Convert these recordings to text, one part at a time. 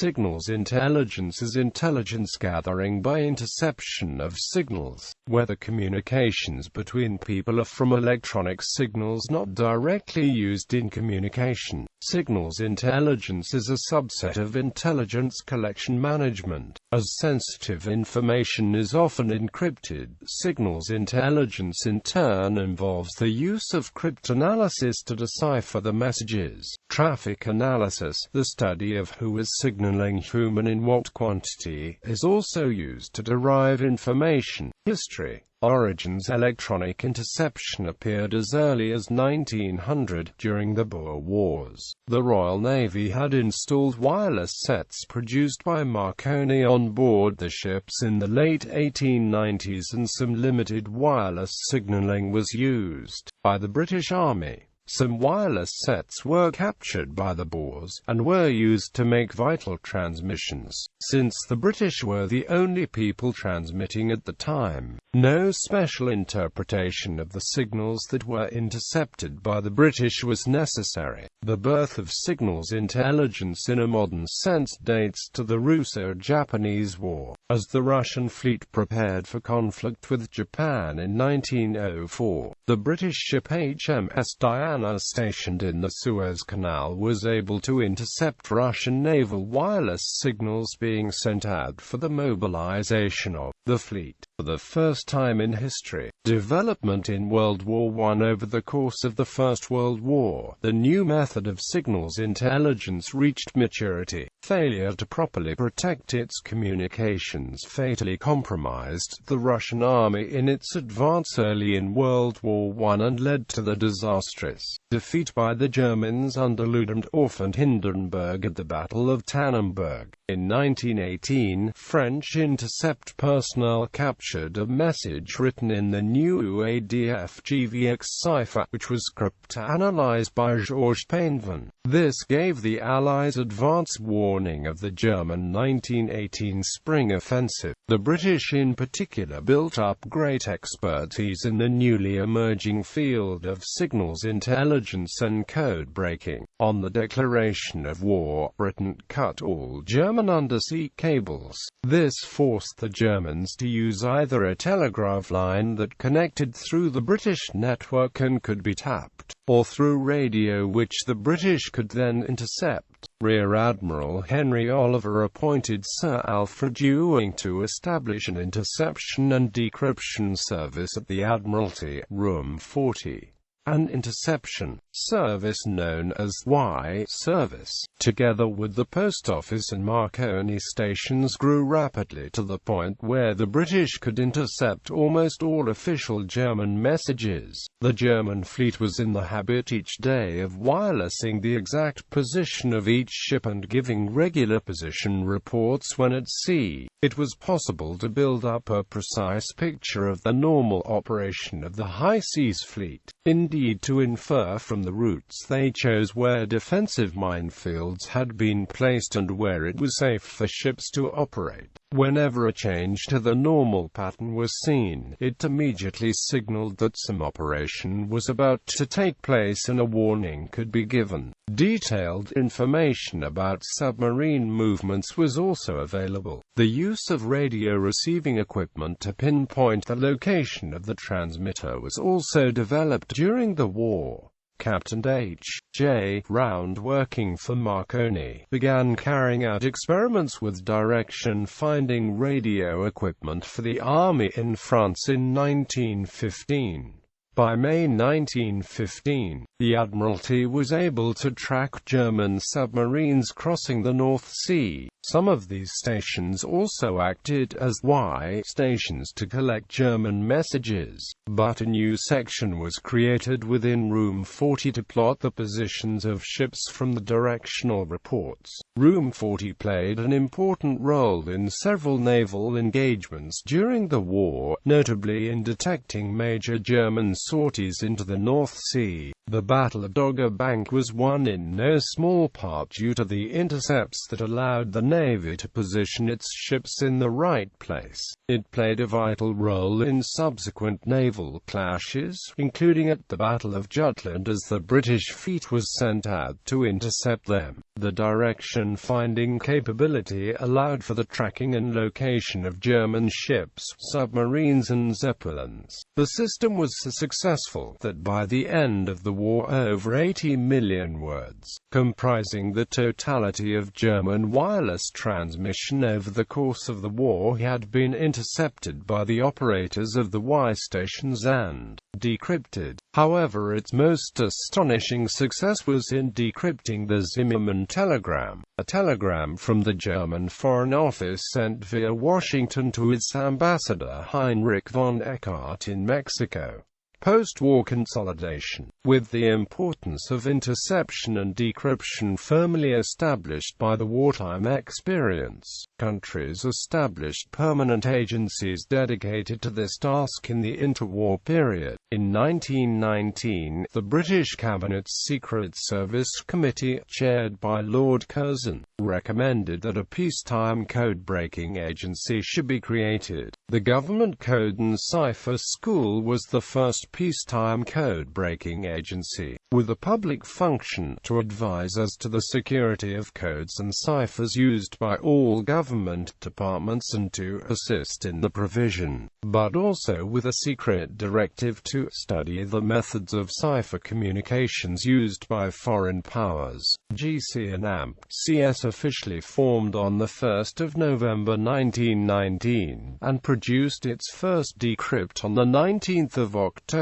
Signals intelligence is intelligence gathering by interception of signals, whether communications between people are from electronic signals not directly used in communication. Signals intelligence is a subset of intelligence collection management, as sensitive information is often encrypted. Signals intelligence in turn involves the use of cryptanalysis to decipher the messages. Traffic analysis, the study of who is signaling whom and in what quantity, is also used to derive information. History. Origins. Electronic interception appeared as early as 1900, during the Boer Wars. The Royal Navy had installed wireless sets produced by Marconi on board the ships in the late 1890s, and some limited wireless signaling was used by the British Army. Some wireless sets were captured by the Boers, and were used to make vital transmissions. Since the British were the only people transmitting at the time, no special interpretation of the signals that were intercepted by the British was necessary. The birth of signals intelligence in a modern sense dates to the Russo-Japanese War, as the Russian fleet prepared for conflict with Japan in 1904. The British ship HMS Diana, stationed in the Suez Canal, was able to intercept Russian naval wireless signals being sent out for the mobilization of the fleet. For the first time in history, development in World War I. Over the course of the First World War, the new method of signals intelligence reached maturity. Failure to properly protect its communications fatally compromised the Russian army in its advance early in World War I and led to the disastrous defeat by the Germans under Ludendorff and Hindenburg at the Battle of Tannenberg. In 1918, French intercept personnel captured a message written in the new ADF-GVX cipher, which was cryptanalyzed by Georges Painvin. This gave the Allies advance warning of the German 1918 spring offensive. The British in particular built up great expertise in the newly emerging field of signals intelligence and code breaking. On the declaration of war, Britain cut all German undersea cables. This forced the Germans to use either a telegraph line that connected through the British network and could be tapped, or through radio, which the British could then intercept. Rear Admiral Henry Oliver appointed Sir Alfred Ewing to establish an interception and decryption service at the Admiralty, Room 40. An interception service known as Y service, together with the Post Office and Marconi stations, grew rapidly to the point where the British could intercept almost all official German messages. The German fleet was in the habit each day of wirelessing the exact position of each ship and giving regular position reports when at sea. It was possible to build up a precise picture of the normal operation of the high seas fleet. Indeed, to infer from the routes they chose where defensive minefields had been placed and where it was safe for ships to operate. Whenever a change to the normal pattern was seen, it immediately signaled that some operation was about to take place and a warning could be given. Detailed information about submarine movements was also available. The use of radio receiving equipment to pinpoint the location of the transmitter was also developed during the war. Captain H.J. Round, working for Marconi, began carrying out experiments with direction-finding radio equipment for the army in France in 1915. By May 1915, the Admiralty was able to track German submarines crossing the North Sea. Some of these stations also acted as Y stations to collect German messages, but a new section was created within Room 40 to plot the positions of ships from the directional reports. Room 40 played an important role in several naval engagements during the war, notably in detecting major German sorties into the North Sea. The Battle of Dogger Bank was won in no small part due to the intercepts that allowed the Navy to position its ships in the right place. It played a vital role in subsequent naval clashes, including at the Battle of Jutland as the British fleet was sent out to intercept them. The direction-finding capability allowed for the tracking and location of German ships, submarines and Zeppelins. The system was so successful that by the end of the war over 80 million words, comprising the totality of German wireless transmission over the course of the war, had been intercepted by the operators of the Y stations and decrypted. However, its most astonishing success was in decrypting the Zimmermann telegram, a telegram from the German Foreign Office sent via Washington to its ambassador Heinrich von Eckart in Mexico. Post-war consolidation. With the importance of interception and decryption firmly established by the wartime experience, countries established permanent agencies dedicated to this task in the interwar period. In 1919, the British Cabinet's Secret Service Committee, chaired by Lord Curzon, recommended that a peacetime code-breaking agency should be created. The Government Code and Cipher School was the first peacetime code-breaking agency, with a public function to advise as to the security of codes and ciphers used by all government departments and to assist in the provision, but also with a secret directive to study the methods of cipher communications used by foreign powers. GC and AMP-CS officially formed on 1 November 1919, and produced its first decrypt on 19 October.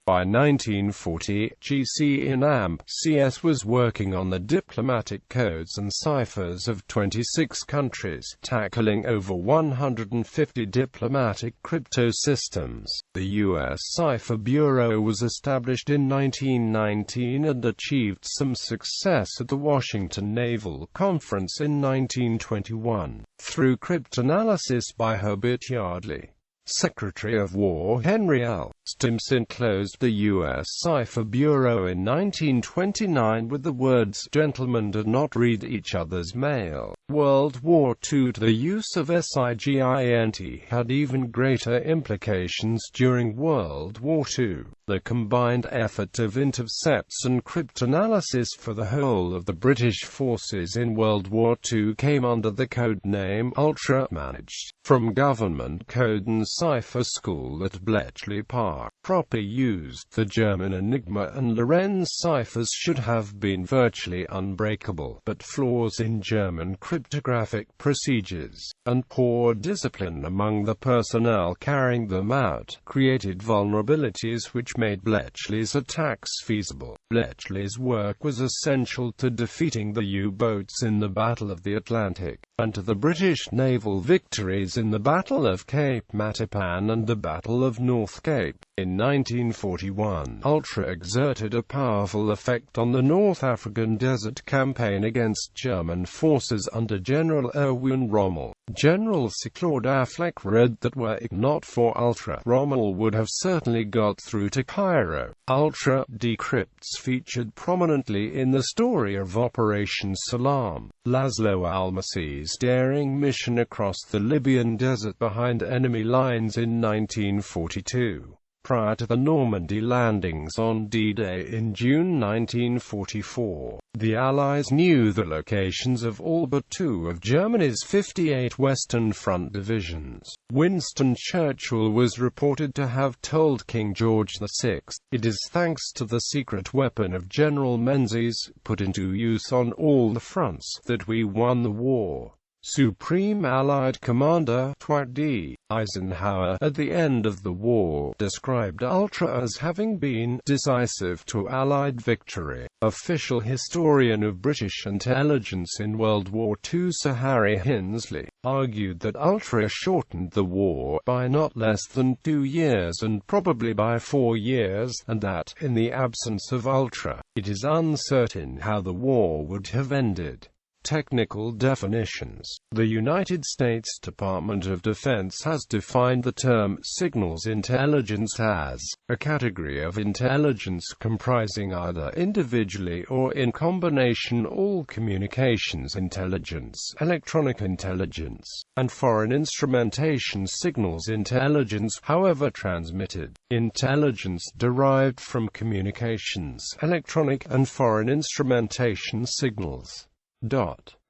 By 1940, GC and AMP-CS was working on the diplomatic codes and ciphers of 26 countries, tackling over 150 diplomatic crypto systems. The U.S. Cipher Bureau was established in 1919 and achieved some success at the Washington Naval Conference in 1921, through cryptanalysis by Herbert Yardley. Secretary of War Henry L. Stimson closed the U.S. Cipher Bureau in 1929 with the words, "Gentlemen do not read each other's mail." World War II. The use of SIGINT had even greater implications during World War II. The combined effort of intercepts and cryptanalysis for the whole of the British forces in World War II came under the code name Ultra, managed from Government Code and Cipher School at Bletchley Park. Properly used, the German Enigma and Lorenz ciphers should have been virtually unbreakable, but flaws in German cryptographic procedures, and poor discipline among the personnel carrying them out, created vulnerabilities which made Bletchley's attacks feasible. Bletchley's work was essential to defeating the U-boats in the Battle of the Atlantic, and to the British naval victories in the Battle of Cape Matapan and the Battle of North Cape. In 1941, Ultra exerted a powerful effect on the North African Desert Campaign against German forces under General Erwin Rommel. General Sir Claude Affleck read that were it not for Ultra, Rommel would have certainly got through to Cairo. Ultra decrypts featured prominently in the story of Operation Salam, Laszlo Almasi's daring mission across the Libyan desert behind enemy lines in 1942. Prior to the Normandy landings on D-Day in June 1944, the Allies knew the locations of all but two of Germany's 58 Western Front divisions. Winston Churchill was reported to have told King George VI, "It is thanks to the secret weapon of General Menzies, put into use on all the fronts, that we won the war." Supreme Allied Commander Dwight D. Eisenhower, at the end of the war, described Ultra as having been decisive to Allied victory. Official historian of British intelligence in World War II Sir Harry Hinsley argued that Ultra shortened the war by not less than 2 years and probably by 4 years, and that, in the absence of Ultra, it is uncertain how the war would have ended. Technical definitions. The United States Department of Defense has defined the term signals intelligence as a category of intelligence comprising either individually or in combination all communications intelligence, electronic intelligence, and foreign instrumentation signals intelligence, however transmitted. Intelligence derived from communications, electronic and foreign instrumentation signals.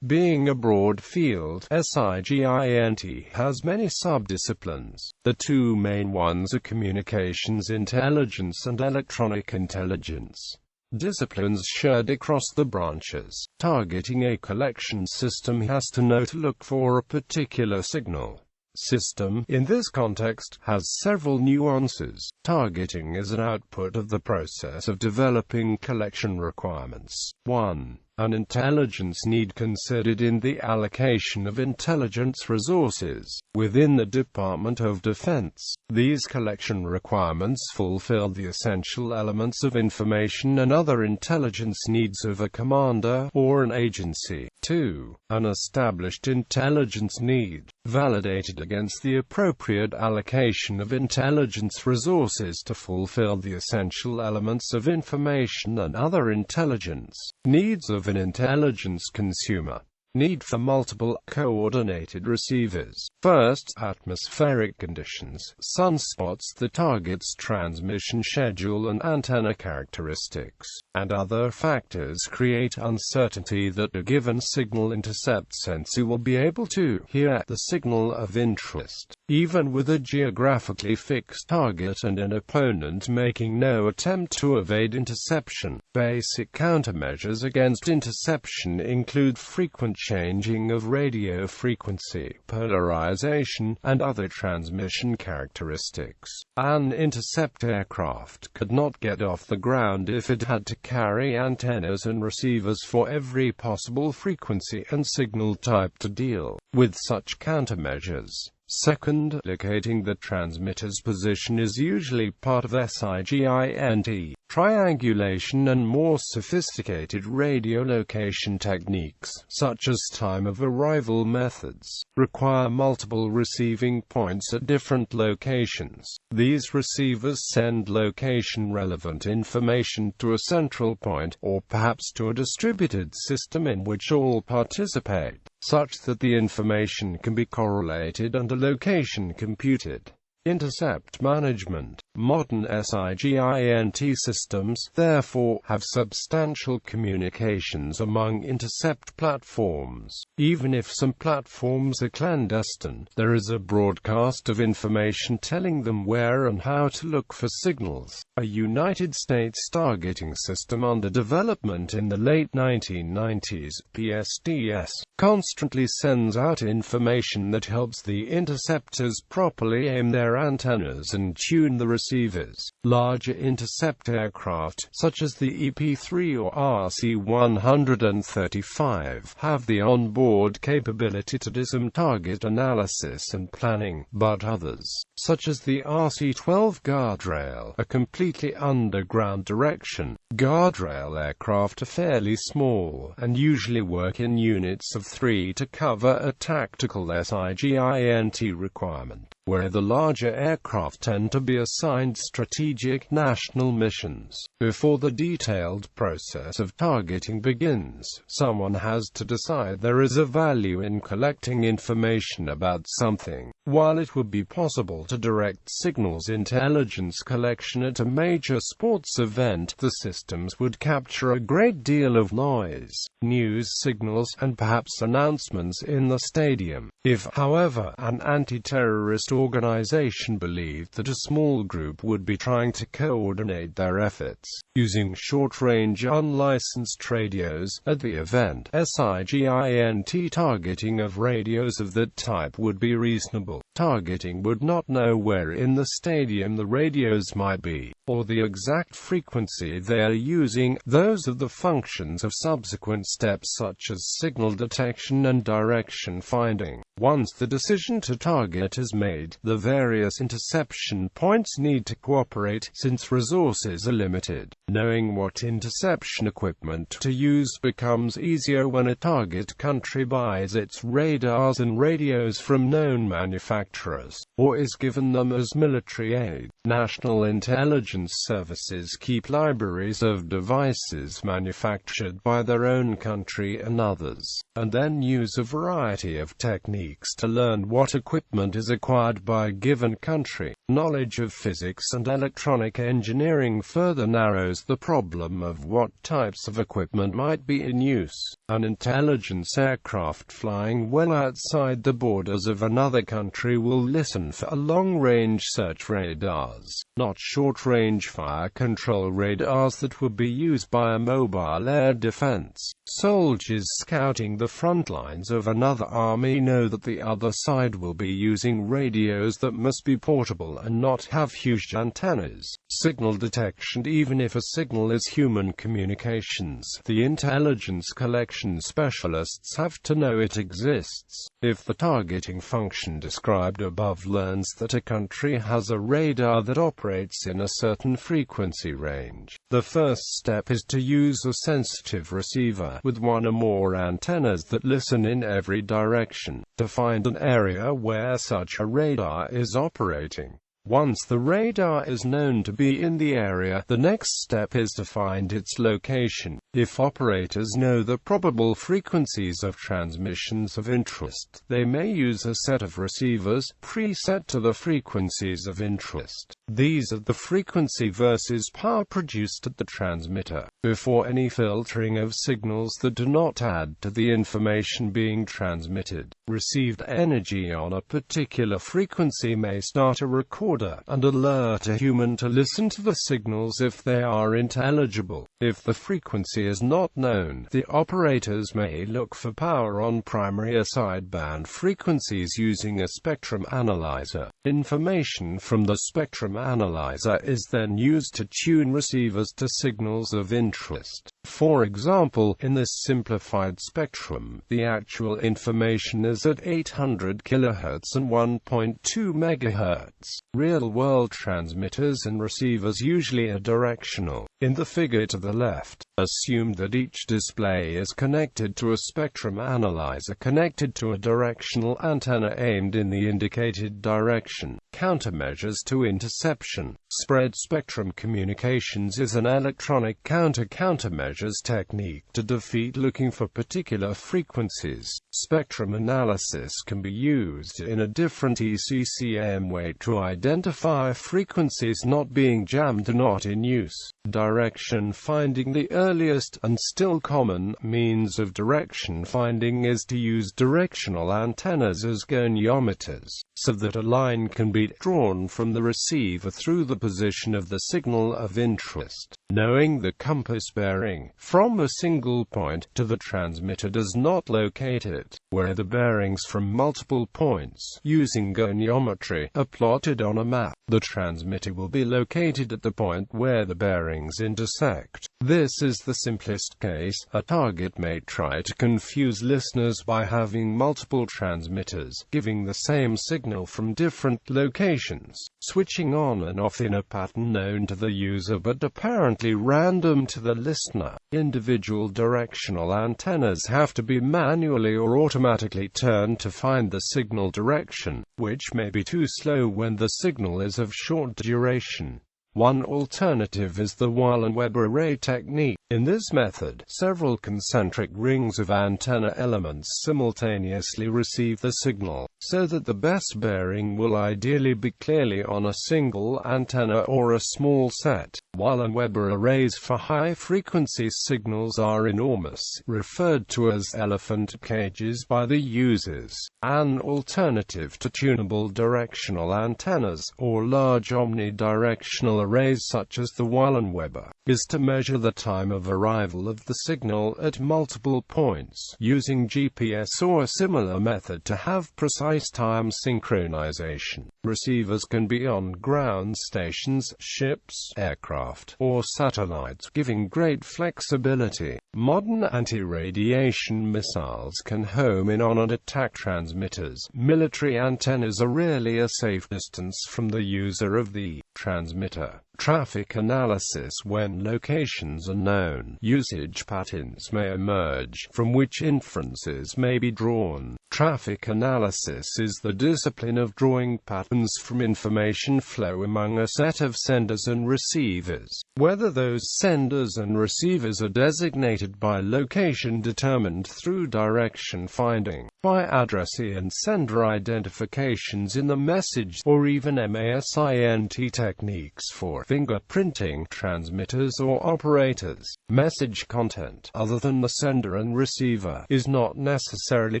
Being a broad field, SIGINT has many subdisciplines. The two main ones are communications intelligence and electronic intelligence. Disciplines shared across the branches. Targeting a collection system has to know to look for a particular signal. System, in this context, has several nuances. Targeting is an output of the process of developing collection requirements. 1. An intelligence need considered in the allocation of intelligence resources within the Department of Defense. These collection requirements fulfill the essential elements of information and other intelligence needs of a commander or an agency. 2. An established intelligence need, validated against the appropriate allocation of intelligence resources to fulfill the essential elements of information and other intelligence needs of an intelligence consumer. Need for multiple, coordinated receivers. First, atmospheric conditions, sunspots, the target's transmission schedule and antenna characteristics, and other factors create uncertainty that a given signal intercept sensor will be able to hear the signal of interest, even with a geographically fixed target and an opponent making no attempt to evade interception. Basic countermeasures against interception include frequent changing of radio frequency, polarization, and other transmission characteristics. An intercept aircraft could not get off the ground if it had to carry antennas and receivers for every possible frequency and signal type to deal with such countermeasures. Second, locating the transmitter's position is usually part of SIGINT. Triangulation and more sophisticated radio location techniques, such as time of arrival methods, require multiple receiving points at different locations. These receivers send location-relevant information to a central point, or perhaps to a distributed system in which all participate, such that the information can be correlated and a location computed. Intercept management. Modern SIGINT systems, therefore, have substantial communications among intercept platforms. Even if some platforms are clandestine, there is a broadcast of information telling them where and how to look for signals. A United States targeting system under development in the late 1990s, PSTS, constantly sends out information that helps the interceptors properly aim their antennas and tune the receivers. Larger intercept aircraft, such as the EP-3 or RC-135, have the on-board capability to do some target analysis and planning, but others, such as the RC-12 guardrail, are completely underground direction. Guardrail aircraft are fairly small, and usually work in units of 3 to cover a tactical SIGINT requirement, where the larger aircraft tend to be assigned strategic national missions. Before the detailed process of targeting begins, someone has to decide there is a value in collecting information about something. While it would be possible to direct signals intelligence collection at a major sports event, the systems would capture a great deal of noise, news signals, and perhaps announcements in the stadium. If, however, an anti-terrorist organization believed that a small group would be trying to coordinate their efforts using short-range unlicensed radios at the event, SIGINT targeting of radios of that type would be reasonable. people targeting would not know where in the stadium the radios might be, or the exact frequency they are using. Those are the functions of subsequent steps such as signal detection and direction finding. Once the decision to target is made, the various interception points need to cooperate, since resources are limited. Knowing what interception equipment to use becomes easier when a target country buys its radars and radios from known manufacturers, or is given them as military aid. National intelligence services keep libraries of devices manufactured by their own country and others, and then use a variety of techniques to learn what equipment is acquired by a given country. Knowledge of physics and electronic engineering further narrows the problem of what types of equipment might be in use. An intelligence aircraft flying well outside the borders of another country will listen for long-range search radars, not short-range fire control radars that would be used by a mobile air defense. Soldiers scouting the front lines of another army know that the other side will be using radios that must be portable and not have huge antennas. Signal detection. Even if a signal is human communications, the intelligence collection specialists have to know it exists. If the targeting function described above learns that a country has a radar that operates in a certain frequency range, the first step is to use a sensitive receiver with one or more antennas that listen in every direction to find an area where such a radar is operating. Once the radar is known to be in the area, the next step is to find its location. If operators know the probable frequencies of transmissions of interest, they may use a set of receivers preset to the frequencies of interest. These are the frequency versus power produced at the transmitter. Before any filtering of signals that do not add to the information being transmitted, received energy on a particular frequency may start a recorder and alert a human to listen to the signals if they are intelligible. If the frequency is not known, the operators may look for power on primary or sideband frequencies using a spectrum analyzer. Information from the spectrum analyzer is then used to tune receivers to signals of interest. For example, in this simplified spectrum, the actual information is at 800 kHz and 1.2 MHz. Real-world transmitters and receivers usually are directional. In the figure to the left, assume that each display is connected to a spectrum analyzer connected to a directional antenna aimed in the indicated direction. Countermeasures to interception. Spread spectrum communications is an electronic countermeasures technique to defeat looking for particular frequencies. Spectrum analysis can be used in a different ECCM way to identify frequencies not being jammed or not in use. Direction finding. The earliest and still common means of direction finding is to use directional antennas as goniometers, so that a line can be drawn from the receiver through the position of the signal of interest. Knowing the compass bearing from a single point to the transmitter does not locate it, where the bearings from multiple points, using goniometry, are plotted on a map. The transmitter will be located at the point where the bearings intersect. This is the simplest case. A target may try to confuse listeners by having multiple transmitters, giving the same signal from different locations, switching on and off in a pattern known to the user but apparently random to the listener. Individual directional antennas have to be manually or automatically turned to find the signal direction, which may be too slow when the signal is of short duration. One alternative is the Wall-and-Webb array technique. In this method, several concentric rings of antenna elements simultaneously receive the signal, so that the best bearing will ideally be clearly on a single antenna or a small set. Wall-and-Webb arrays for high-frequency signals are enormous, referred to as elephant cages by the users. An alternative to tunable directional antennas, or large omnidirectional signal arrays such as the Wallenweber, is to measure the time of arrival of the signal at multiple points, using GPS or a similar method to have precise time synchronization. Receivers can be on ground stations, ships, aircraft, or satellites, giving great flexibility. Modern anti-radiation missiles can home in on and attack transmitters. Military antennas are rarely a safe distance from the user of the transmitter. Traffic analysis. When locations are known, usage patterns may emerge, from which inferences may be drawn. Traffic analysis is the discipline of drawing patterns from information flow among a set of senders and receivers. Whether those senders and receivers are designated by location determined through direction finding, by addressee and sender identifications in the message, or even MASINT techniques for fingerprinting transmitters or operators. Message content, other than the sender and receiver, is not necessarily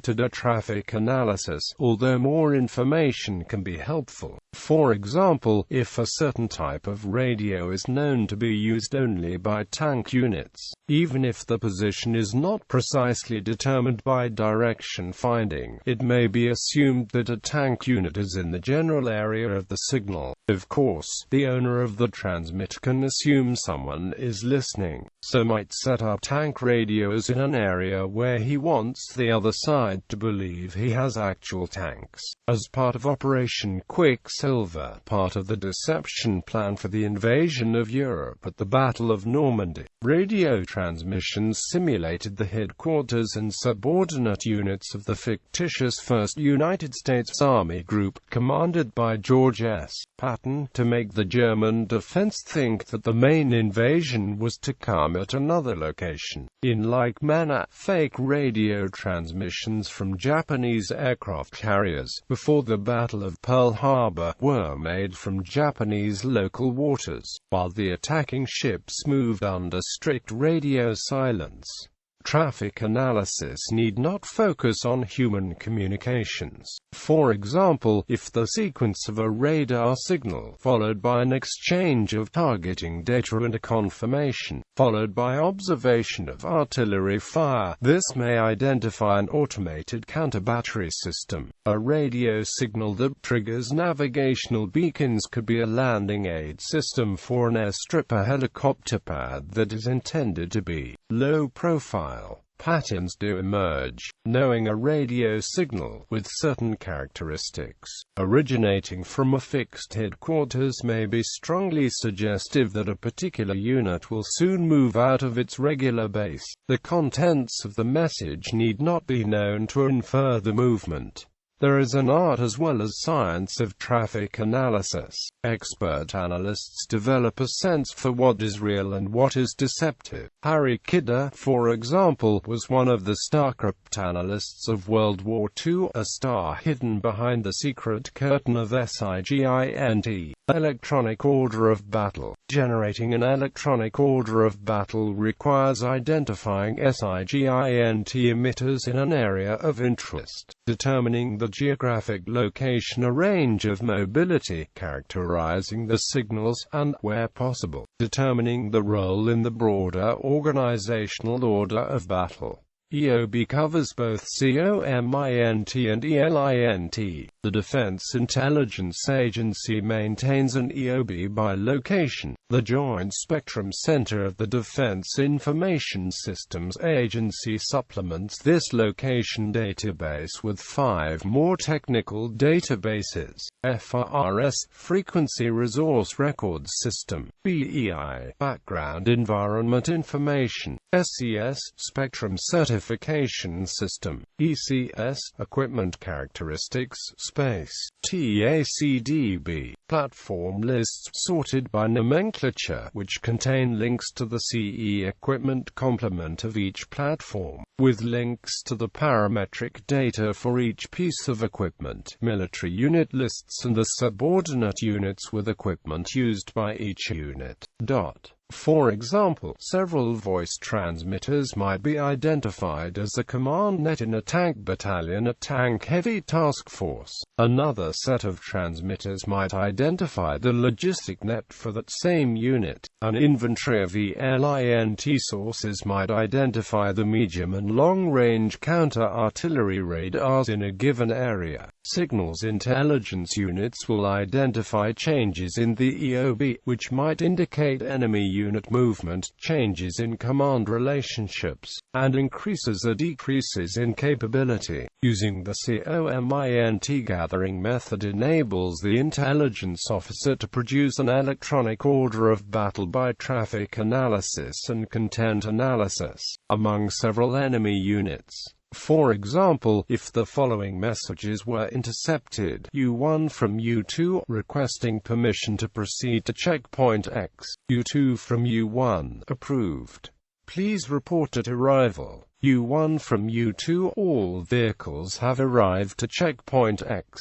to do traffic analysis, although more information can be helpful. For example, if a certain type of radio is known to be used only by tank units, even if the position is not precisely determined by direction finding, it may be assumed that a tank unit is in the general area of the signal. Of course, the owner of the transmitter can assume someone is listening, so might set up tank radios in an area where he wants the other side to believe he has actual tanks. As part of Operation Quicksilver, part of the deception plan for the invasion of Europe at the Battle of Normandy, radio transmissions simulated the headquarters and subordinate units of the fictitious 1st United States Army Group, commanded by George S. Patton, to make the German defense think that the main invasion was to come at another location. In like manner, fake radio transmissions from Japanese aircraft carriers, before the Battle of Pearl Harbor, were made from Japanese local waters, while the attacking ships moved under strict radio silence. Traffic analysis need not focus on human communications. For example, if the sequence of a radar signal, followed by an exchange of targeting data and a confirmation, followed by observation of artillery fire, this may identify an automated counter-battery system. A radio signal that triggers navigational beacons could be a landing aid system for an airstrip, a helicopter pad that is intended to be low profile. Patterns do emerge. Knowing a radio signal, with certain characteristics, originating from a fixed headquarters may be strongly suggestive that a particular unit will soon move out of its regular base. The contents of the message need not be known to infer the movement. There is an art as well as science of traffic analysis. Expert analysts develop a sense for what is real and what is deceptive. Harry Kidder, for example, was one of the star cryptanalysts of World War II, a star hidden behind the secret curtain of SIGINT, electronic order of battle. Generating an electronic order of battle requires identifying SIGINT emitters in an area of interest, determining the geographic location, a range of mobility, characterizing the signals, and, where possible, determining the role in the broader organizational order of battle. EOB covers both COMINT and ELINT. The Defense Intelligence Agency maintains an EOB by location. The Joint Spectrum Center of the Defense Information Systems Agency supplements this location database with 5 more technical databases: FRS, Frequency Resource Records System; BEI, Background Environment Information; SCS, Spectrum Certification System; ECS, Equipment Characteristics, Space; TACDB, Platform Lists sorted by nomenclature, which contain links to the CE equipment complement of each platform, with links to the parametric data for each piece of equipment; military unit lists and the subordinate units with equipment used by each unit. For example, several voice transmitters might be identified as a command net in a tank battalion, a tank-heavy task force. Another set of transmitters might identify the logistic net for that same unit. An inventory of ELINT sources might identify the medium and long-range counter-artillery radars in a given area. Signals intelligence units will identify changes in the EOB, which might indicate enemy unit movement, changes in command relationships, and increases or decreases in capability. Using the COMINT gathering method enables the intelligence officer to produce an electronic order of battle by traffic analysis and content analysis among several enemy units. For example, if the following messages were intercepted: U1 from U2, requesting permission to proceed to checkpoint X. U2 from U1, approved. Please report at arrival. U1 from U2, all vehicles have arrived to checkpoint X.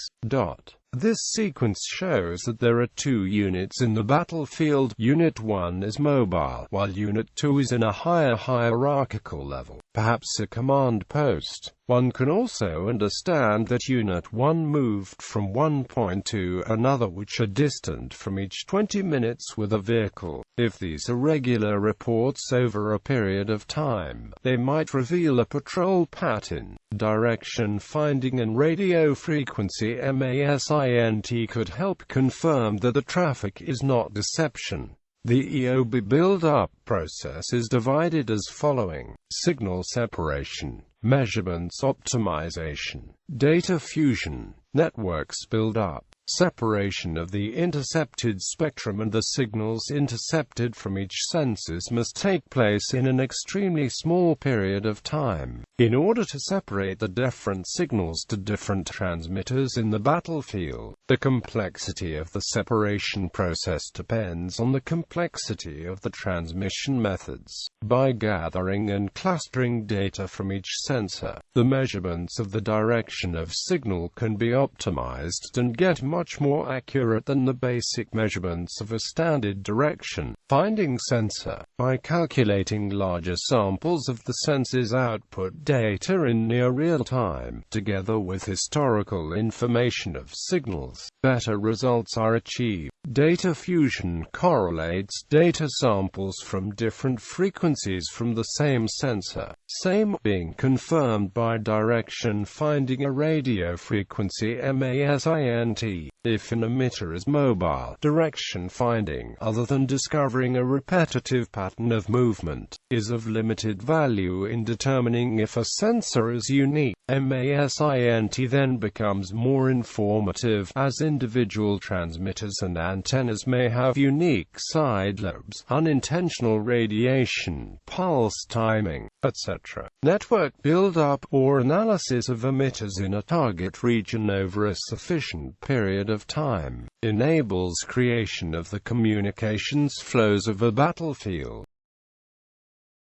This sequence shows that there are two units in the battlefield. Unit 1 is mobile, while Unit 2 is in a higher hierarchical level, perhaps a command post. One can also understand that Unit 1 moved from one point to another, which are distant from each 20 minutes with a vehicle. If these are regular reports over a period of time, they might reveal a patrol pattern. Direction finding and radio frequency (MASINT) could help confirm that the traffic is not deception. The EOB build-up process is divided as following: signal separation, measurements optimization, data fusion, networks build-up, separation of the intercepted spectrum, and the signals intercepted from each sensors must take place in an extremely small period of time. In order to separate the different signals to different transmitters in the battlefield, the complexity of the separation process depends on the complexity of the transmission methods. By gathering and clustering data from each sensor, the measurements of the direction of signal can be optimized and get much more accurate than the basic measurements of a standard direction finding sensor. By calculating larger samples of the sensor's output data in near real time, together with historical information of signals, better results are achieved. Data fusion correlates data samples from different frequencies from the same sensor, same being confirmed by direction finding a radio frequency (MASINT). If an emitter is mobile, direction finding, other than discovering a repetitive pattern of movement, is of limited value in determining if a sensor is unique. MASINT then becomes more informative, as individual transmitters and antennas may have unique side lobes, unintentional radiation, pulse timing, etc. Network build-up, or analysis of emitters in a target region over a sufficient period of time, enables creation of the communications flows of a battlefield.